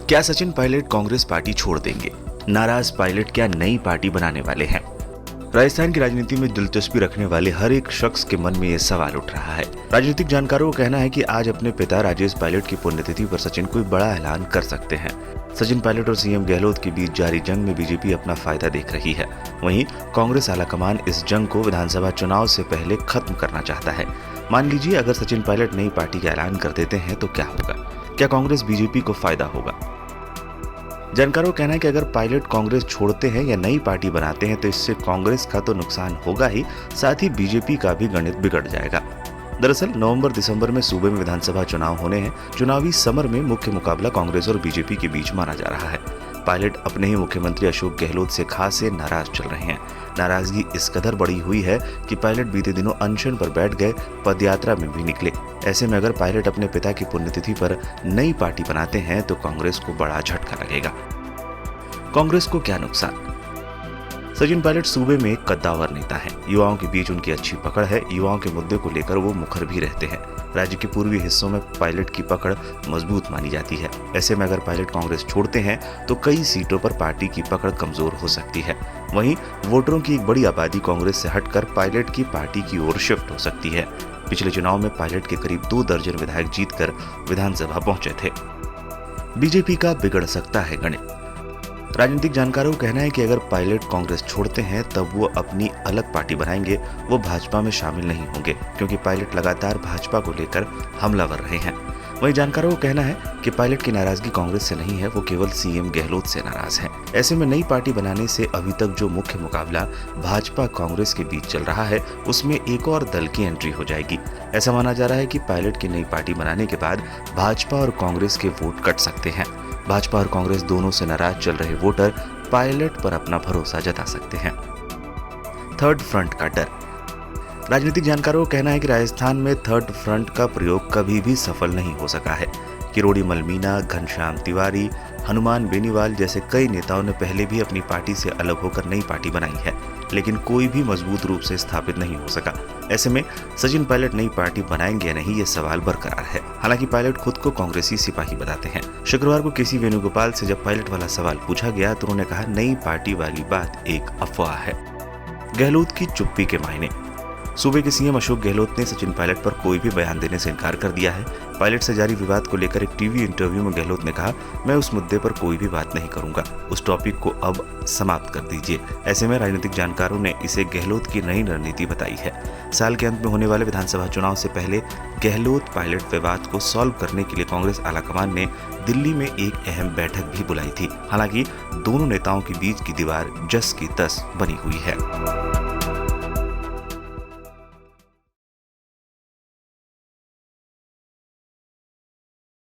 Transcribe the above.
क्या सचिन पायलट कांग्रेस पार्टी छोड़ देंगे? नाराज पायलट क्या नई पार्टी बनाने वाले हैं? राजस्थान की राजनीति में दिलचस्पी रखने वाले हर एक शख्स के मन में ये सवाल उठ रहा है। राजनीतिक जानकारों का कहना है कि आज अपने पिता राजेश पायलट की पुण्यतिथि पर सचिन कोई बड़ा ऐलान कर सकते हैं। सचिन पायलट और सीएम गहलोत के बीच जारी जंग में बीजेपी अपना फायदा देख रही है। वहीं कांग्रेस आलाकमान इस जंग को विधानसभा चुनाव से पहले खत्म करना चाहता है। मान लीजिए अगर सचिन पायलट नई पार्टी का ऐलान कर देते हैं तो क्या होगा? क्या कांग्रेस बीजेपी को फायदा होगा? जानकारों का कहना है कि अगर पायलट कांग्रेस छोड़ते हैं या नई पार्टी बनाते हैं तो इससे कांग्रेस का तो नुकसान होगा ही, साथ ही बीजेपी का भी गणित बिगड़ जाएगा। दरअसल नवंबर-दिसंबर में सूबे में विधानसभा चुनाव होने हैं। चुनावी समर में मुख्य मुकाबला कांग्रेस और बीजेपी के बीच माना जा रहा है। पायलट अपने ही मुख्यमंत्री अशोक गहलोत से खासे नाराज चल रहे हैं। नाराजगी इस कदर बड़ी हुई है कि पायलट बीते दिनों अनशन पर बैठ गए, पदयात्रा में भी निकले। ऐसे में अगर पायलट अपने पिता की पुण्यतिथि पर नई पार्टी बनाते हैं तो कांग्रेस को बड़ा झटका लगेगा। कांग्रेस को क्या नुकसान? सचिन पायलट सूबे में एक कद्दावर नेता हैं। युवाओं के बीच उनकी अच्छी पकड़ है। युवाओं के मुद्दे को लेकर वो मुखर भी रहते हैं। राज्य के पूर्वी हिस्सों में पायलट की पकड़ मजबूत मानी जाती है। ऐसे में अगर पायलट कांग्रेस छोड़ते हैं तो कई सीटों पर पार्टी की पकड़ कमजोर हो सकती है। वहीं वोटरों की एक बड़ी आबादी कांग्रेस से हटकर पायलट की पार्टी की ओर शिफ्ट हो सकती है। पिछले चुनाव में पायलट के करीब 2 दर्जन विधायक जीतकर विधानसभा पहुंचे थे। बीजेपी का बिगड़ सकता है गणित। राजनीतिक जानकारों का कहना है कि अगर पायलट कांग्रेस छोड़ते हैं तब वो अपनी अलग पार्टी बनाएंगे। वो भाजपा में शामिल नहीं होंगे क्योंकि पायलट लगातार भाजपा को लेकर हमलावर रहे हैं। वहीं जानकारों का कहना है कि पायलट की नाराजगी कांग्रेस से नहीं है, वो केवल सीएम गहलोत से नाराज हैं। ऐसे में नई पार्टी बनाने से अभी तक जो मुख्य मुकाबला भाजपा कांग्रेस के बीच चल रहा है उसमें एक और दल की एंट्री हो जाएगी। ऐसा माना जा रहा है कि पायलट की नई पार्टी बनाने के बाद भाजपा और कांग्रेस के वोट कट सकते हैं। भाजपा और कांग्रेस दोनों से नाराज चल रहे वोटर पायलट पर अपना भरोसा जता सकते हैं। थर्ड फ्रंट का डर। राजनीतिक जानकारों का कहना है कि राजस्थान में थर्ड फ्रंट का प्रयोग कभी भी सफल नहीं हो सका है। किरोड़ी मलमीना, घनश्याम तिवारी, हनुमान बेनीवाल जैसे कई नेताओं ने पहले भी अपनी पार्टी से अलग होकर नई पार्टी बनाई है, लेकिन कोई भी मजबूत रूप से स्थापित नहीं हो सका। ऐसे में सचिन पायलट नई पार्टी बनाएंगे या नहीं, ये सवाल बरकरार है। हालांकि पायलट खुद को कांग्रेसी सिपाही बताते हैं। शुक्रवार को केसी वेणुगोपाल से जब पायलट वाला सवाल पूछा गया तो उन्होंने कहा, नई पार्टी वाली बात एक अफवाह है। गहलोत की चुप्पी के मायने। सूबे के सीएम अशोक गहलोत ने सचिन पायलट पर कोई भी बयान देने से इनकार कर दिया है। पायलट से जारी विवाद को लेकर एक टीवी इंटरव्यू में गहलोत ने कहा, मैं उस मुद्दे पर कोई भी बात नहीं करूंगा, उस टॉपिक को अब समाप्त कर दीजिए। ऐसे में राजनीतिक जानकारों ने इसे गहलोत की नई रणनीति बताई है। साल के अंत में होने वाले विधानसभा चुनाव से पहले गहलोत पायलट विवाद को सॉल्व करने के लिए कांग्रेस आलाकमान ने दिल्ली में एक अहम बैठक भी बुलाई थी। हालांकि दोनों नेताओं के बीच की दीवार जस की तस बनी हुई है।